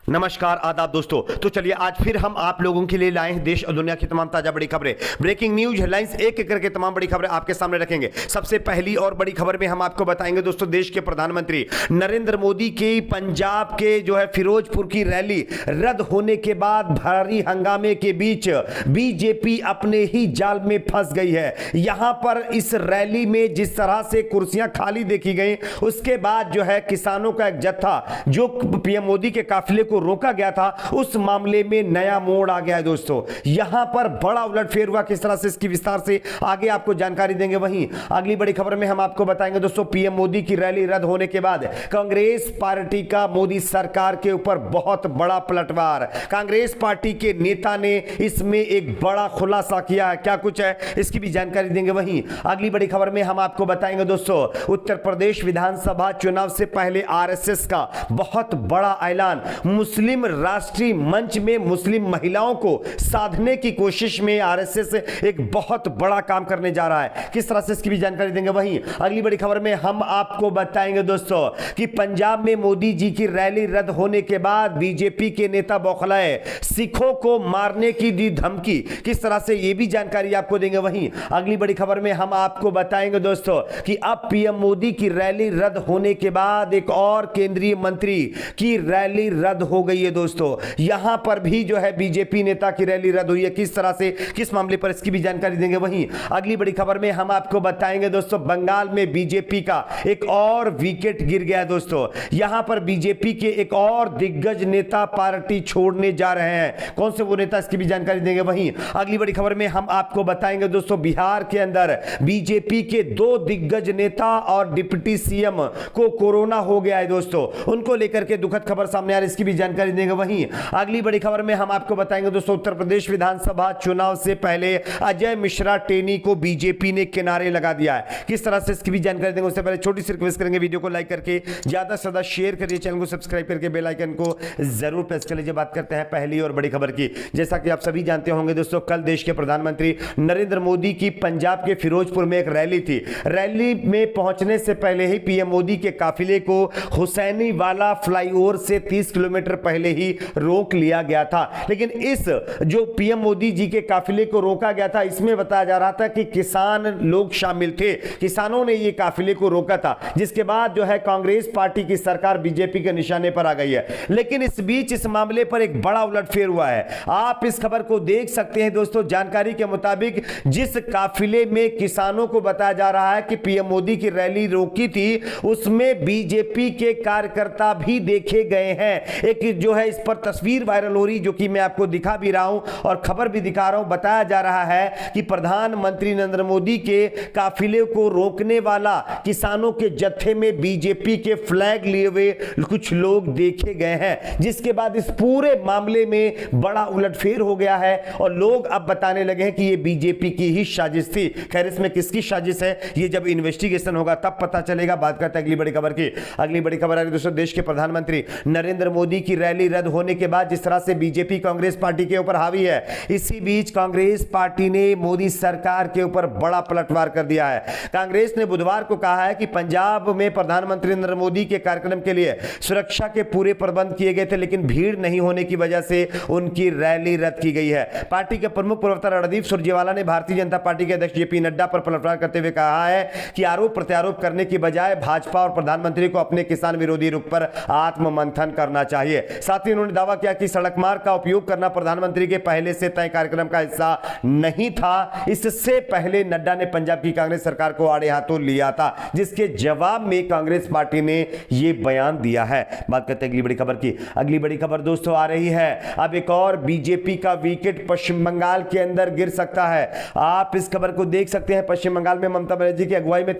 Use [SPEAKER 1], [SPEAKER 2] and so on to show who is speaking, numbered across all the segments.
[SPEAKER 1] नमस्कार आदाब दोस्तों। तो चलिए आज फिर हम आप लोगों के लिए लाए हैं देश और दुनिया की तमाम ताजा बड़ी खबरें, ब्रेकिंग न्यूज हेडलाइंस, एक एक करके तमाम बड़ी खबरें आपके सामने रखेंगे। सबसे पहली और बड़ी खबर में हम आपको बताएंगे दोस्तों, देश के प्रधानमंत्री नरेंद्र मोदी की पंजाब के जो है फिरोजपुर की रैली रद्द होने के बाद भारी हंगामे के बीच बीजेपी अपने ही जाल में फंस गई है। यहां पर इस रैली में जिस तरह से कुर्सियां खाली देखी गई, उसके बाद जो है किसानों का एक जत्था जो पीएम मोदी के काफिले को रोका गया था, उस मामले में नया मोड़ आ गया है दोस्तों। यहां पर बड़ा उलटफेर हुआ, किस तरह से इसकी विस्तार से आगे आपको जानकारी देंगे। वहीं अगली बड़ी खबर में हम आपको बताएंगे दोस्तों, पीएम मोदी की रैली रद्द होने के बाद कांग्रेस पार्टी का मोदी सरकार के ऊपर बहुत बड़ा पलटवार। कांग्रेस पार्टी के नेता ने इसमें एक बड़ा खुलासा किया है, क्या कुछ है इसकी भी जानकारी देंगे। वहीं अगली बड़ी खबर में हम आपको बताएंगे दोस्तों, उत्तर प्रदेश विधानसभा चुनाव से पहले आरएसएस का बहुत बड़ा ऐलान। मुस्लिम राष्ट्रीय मंच में मुस्लिम महिलाओं को साधने की कोशिश में आरएसएस एक बहुत बड़ा काम करने जा रहा है, किस तरह से इसकी भी जानकारी देंगे। वहीं अगली बड़ी खबर में हम आपको बताएंगे दोस्तों कि पंजाब में मोदी जी की रैली रद्द होने के बाद बीजेपी के नेता बौखलाए, सिखों को मारने की दी धमकी, किस तरह से यह भी जानकारी आपको देंगे। वहीं अगली बड़ी खबर में हम आपको बताएंगे दोस्तों कि अब पीएम मोदी की रैली रद्द होने के बाद एक और केंद्रीय मंत्री की रैली रद्द हो गई है दोस्तों। यहां पर भी जो है बीजेपी नेता की रैली रद्द हुई है, किस तरह से किस मामले पर इसकी भी जानकारी देंगे। वहीं अगली बड़ी खबर में हम आपको बताएंगे दोस्तों, बंगाल में बीजेपी का एक और विकेट गिर गया है दोस्तों। यहां पर बीजेपी के एक और दिग्गज नेता पार्टी छोड़ने जा रहे हैं, कौन से वो नेता इसकी भी जानकारी देंगे। वहीं अगली बड़ी खबर में हम आपको बताएंगे दोस्तों, बिहार के अंदर बीजेपी के दो दिग्गज नेता और डिप्टी सीएम को कोरोना हो गया है दोस्तों, उनको लेकर के दुखद खबर सामने आ रही है, इसकी भी जानकारी देंगे। वहीं अगली बड़ी खबर में हम आपको बताएंगे दोस्तों, उत्तर प्रदेश विधानसभा चुनाव से पहले अजय मिश्रा टेनी को बीजेपी ने किनारे लगा दिया है, किस तरह से इसकी भी जानकारी देंगे। उससे पहले छोटी सी रिक्वेस्ट करेंगे, वीडियो को लाइक करके ज्यादा से ज्यादा शेयर करिए, चैनल को सब्सक्राइब करके बेल आइकन को जरूर प्रेस कर लीजिए। बात करते हैं पहली और बड़ी खबर की। जैसा कि आप सभी जानते होंगे दोस्तों, कल देश के प्रधानमंत्री नरेंद्र मोदी की पंजाब के फिरोजपुर में एक रैली थी। रैली में पहुंचने से पहले ही पीएम मोदी के काफिले को हुसैनी वाला फ्लाईओवर से 30 किलोमीटर पहले ही रोक लिया गया था। लेकिन इस जो पीएम मोदी जी के काफिले को रोका गया था, इसमें बताया जा रहा था कि किसान लोग शामिल थे, किसानों ने ये काफिले को रोका था, जिसके बाद जो है कांग्रेस पार्टी की सरकार बीजेपी के निशाने पर आ गई है। लेकिन इस बीच इस मामले पर एक बड़ा उलटफेर हुआ है, आप इस खबर को देख सकते हैं दोस्तों। जानकारी के मुताबिक जिस काफिले में किसानों को बताया जा रहा है कि पीएम मोदी की रैली रोकी थी, उसमें बीजेपी के कार्यकर्ता भी देखे गए हैं। एक जो है इस पर तस्वीर वायरल हो रही, जो कि मैं आपको दिखा भी रहा हूं और खबर भी दिखा रहा हूं। बताया जा रहा है कि प्रधानमंत्री नरेंद्र मोदी के काफिले को रोकने वाला किसानों के जत्थे में बीजेपी के फ्लैग लिए हुए कुछ लोग देखे गए हैं, जिसके बाद इस पूरे मामले में बड़ा उलटफेर हो गया है और लोग अब बताने लगे हैं कि यह बीजेपी की ही साजिश थी। खैर, इसमें किसकी साजिश है ये जब इन्वेस्टिगेशन होगा तब पता चलेगा। बात करते हैं अगली बड़ी खबर की। अगली बड़ी खबर है दोस्तों, देश के प्रधानमंत्री नरेंद्र मोदी की रैली रद्द होने के बाद जिस तरह से बीजेपी कांग्रेस पार्टी के ऊपर हावी है, इसी बीच कांग्रेस पार्टी ने मोदी सरकार के ऊपर बड़ा पलटवार कर दिया है। कांग्रेस ने बुधवार को कहा है कि पंजाब में प्रधानमंत्री नरेंद्र मोदी के कार्यक्रम के लिए सुरक्षा के पूरे प्रबंध किए गए थे, लेकिन भीड़ नहीं होने की वजह से उनकी रैली रद्द की गई है। पार्टी के प्रमुख प्रवक्ता रणदीप सुरजेवाला ने भारतीय जनता पार्टी के अध्यक्ष जेपी नड्डा पर पलटवार करते हुए कहा है कि आरोप प्रत्यारोप करने की बजाय भाजपा और प्रधानमंत्री को अपने किसान विरोधी रुख पर आत्ममंथन करना चाहिए। साथ ही उन्होंने दावा किया कि सड़क मार्ग का उपयोग करना प्रधानमंत्री के पहले से तय कार्यक्रम का हिस्सा नहीं था। इससे पहले नड्डा ने पंजाब की कांग्रेस सरकार को आड़े हाथों लिया था, जिसके जवाब में कांग्रेस पार्टी ने यह बयान दिया है। बात करते हैं अगली बड़ी खबर की। अगली बड़ी खबर दोस्तों आ रही है, अब एक और बीजेपी का विकेट पश्चिम बंगाल के अंदर गिर सकता है। आप इस खबर को देख सकते हैं, पश्चिम बंगाल में ममता बनर्जी की अगुवाई में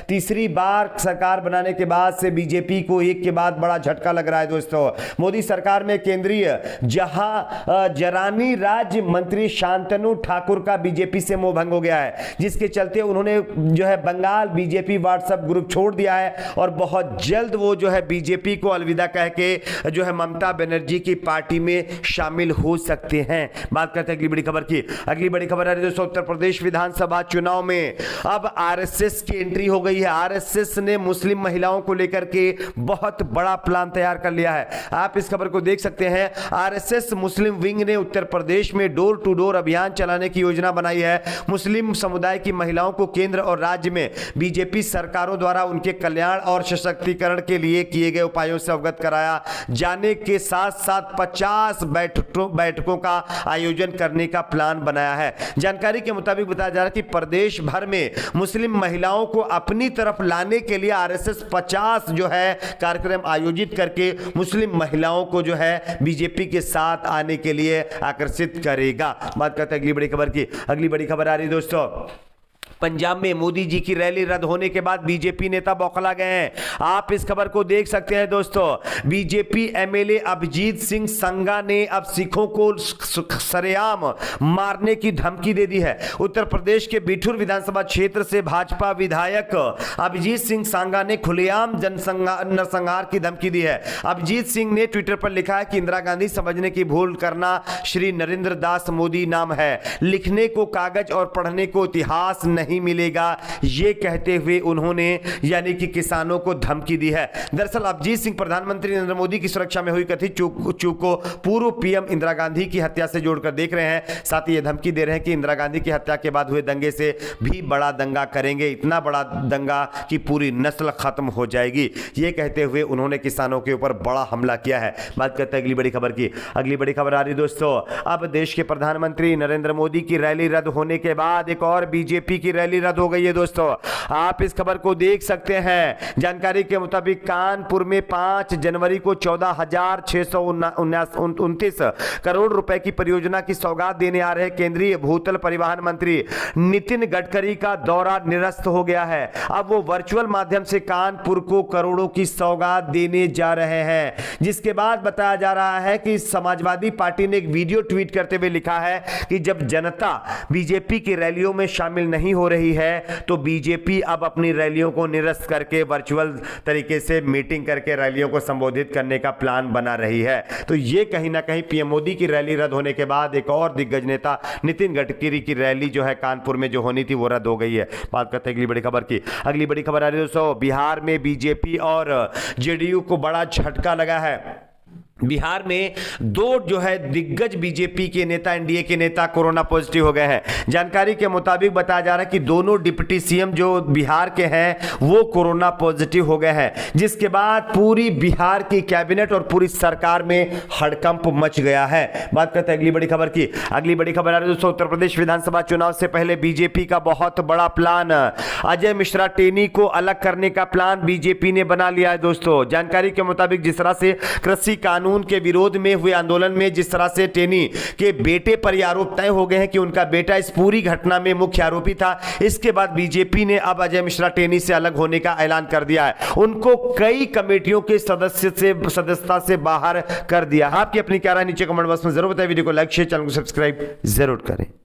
[SPEAKER 1] तीसरी बार सरकार बनाने के बाद से बीजेपी को एक के बाद बड़ा झटका लग रहा है दोस्तों। मोदी सरकार में केंद्रीय जरानी राज्य मंत्री शांतनु ठाकुर का बीजेपी से मोह भंग हो गया है, जिसके चलते उन्होंने जो है बंगाल बीजेपी व्हाट्सएप ग्रुप छोड़ दिया है और बहुत जल्द वो जो है बीजेपी को अलविदा कह के जो है ममता बनर्जी की पार्टी में शामिल हो सकते हैं। बात करते हैं अगली बड़ी खबर की। अगली बड़ी खबर है दोस्तों, उत्तर प्रदेश विधानसभा चुनाव में अब आरएसएस की एंट्री हो गई है। आरएसएस ने मुस्लिम महिलाओं को लेकर के बहुत बड़ा प्लान तैयार कर लिया है। आप इस खबर को देख सकते हैं। आरएसएस मुस्लिम विंग ने उत्तर प्रदेश में डोर टू डोर अभियान चलाने की योजना बनाई है। मुस्लिम समुदाय की महिलाओं को केंद्र और राज्य में बीजेपी सरकारों द्वारा उनके कल्याण और सशक्तिकरण के लिए किए गए उपायों से अवगत कराया जाने के साथ साथ 50 बैठकों का आयोजन करने का प्लान बनाया है। जानकारी के मुताबिक बताया जा रहा है कि प्रदेश भर में मुस्लिम महिलाओं को अपनी तरफ लाने के लिए आरएसएस 50 जो है कार्यक्रम आयोजित करके मुस्लिम महिलाओं को जो है बीजेपी के साथ आने के लिए आकर्षित करेगा। बात करते हैं अगली बड़ी खबर की। अगली बड़ी खबर आ रही है दोस्तों, पंजाब में मोदी जी की रैली रद्द होने के बाद बीजेपी नेता बौखला गए हैं। आप इस खबर को देख सकते हैं दोस्तों। बीजेपी एमएलए अभिजीत सिंह संघा ने अब सिखों को सरेआम मारने की धमकी दे दी है। उत्तर प्रदेश के बिठूर विधानसभा क्षेत्र से भाजपा विधायक अभिजीत सिंह संघा ने खुलेआम नरसंहार की धमकी दी है। अभिजीत सिंह ने ट्विटर पर लिखा है कि इंदिरा गांधी समझने की भूल करना श्री नरेंद्र दास मोदी नाम है, लिखने को कागज और पढ़ने को इतिहास नहीं मिलेगा, ये कहते हुए उन्होंने यानी कि किसानों को धमकी दी है। दरअसल अभिजीत सिंह प्रधानमंत्री नरेंद्र मोदी की सुरक्षा में हुई कथित चूक को पूर्व पीएम इंदिरा गांधी की हत्या से जोड़कर देख रहे हैं। साथ ही ये धमकी दे रहे हैं कि इंदिरा गांधी की हत्या के बाद हुए दंगे से भी बड़ा दंगा करेंगे, इतना बड़ा दंगा कि पूरी नस्ल खत्म हो जाएगी, ये कहते हुए उन्होंने किसानों के ऊपर बड़ा हमला किया है। बात करते हैं अगली बड़ी खबर की। अगली बड़ी खबर आ रही दोस्तों, अब देश के प्रधानमंत्री नरेंद्र मोदी की रैली रद्द होने के बाद एक और बीजेपी की रैली रद्द हो गई है दोस्तों। आप इस खबर को देख सकते हैं। जानकारी के मुताबिक कानपुर में 5 जनवरी को 14,629 करोड़ रुपए की परियोजना की सौगात देने आ रहे केंद्रीय भूतल परिवहन मंत्री नितिन गडकरी का दौरा निरस्त हो गया है। अब वो वर्चुअल माध्यम से कानपुर को करोड़ों की सौगात देने जा रहे हैं, जिसके बाद बताया जा रहा है कि समाजवादी पार्टी ने एक वीडियो ट्वीट करते हुए लिखा है कि जब जनता बीजेपी की रैलियों में शामिल नहीं हो रही है तो बीजेपी अब अपनी रैलियों को निरस्त करके वर्चुअल तरीके से मीटिंग करके रैलियों को संबोधित करने का प्लान बना रही है। तो ये कहीं ना कहीं पीएम मोदी की रैली रद्द होने के बाद एक और दिग्गज नेता नितिन गडकरी की रैली जो है कानपुर में जो होनी थी वो रद्द हो गई है। बात करते हैं अगली बड़ी खबर की। अगली बड़ी खबर आ रही है दोस्तों, बिहार में बीजेपी और जेडीयू को बड़ा झटका लगा है। बिहार में 2 जो है दिग्गज बीजेपी के नेता, एनडीए के नेता कोरोना पॉजिटिव हो गए हैं। जानकारी के मुताबिक बताया जा रहा है कि दोनों डिप्टी सीएम जो बिहार के हैं वो कोरोना पॉजिटिव हो गए हैं, जिसके बाद पूरी बिहार की कैबिनेट और पूरी सरकार में हड़कंप मच गया है। बात करते हैं अगली बड़ी खबर की। अगली बड़ी खबर आ रही है दोस्तों, उत्तर प्रदेश विधानसभा चुनाव से पहले बीजेपी का बहुत बड़ा प्लान, अजय मिश्रा टेनी को अलग करने का प्लान बीजेपी ने बना लिया है दोस्तों। जानकारी के मुताबिक जिस तरह से कृषि कानून के विरोध में हुए आंदोलन में जिस तरह से टेनी के बेटे पर आरोप तय हो गए हैं कि उनका बेटा इस पूरी घटना में मुख्य आरोपी था, इसके बाद बीजेपी ने अब अजय मिश्रा टेनी से अलग होने का ऐलान कर दिया है। उनको कई कमेटियों के सदस्यता से बाहर कर दिया। आपकी अपनी क्या राय नीचे कमेंट बॉक्स में जरूर बताएं। वीडियो को लाइक शेयर, चैनल को सब्सक्राइब जरूर करें।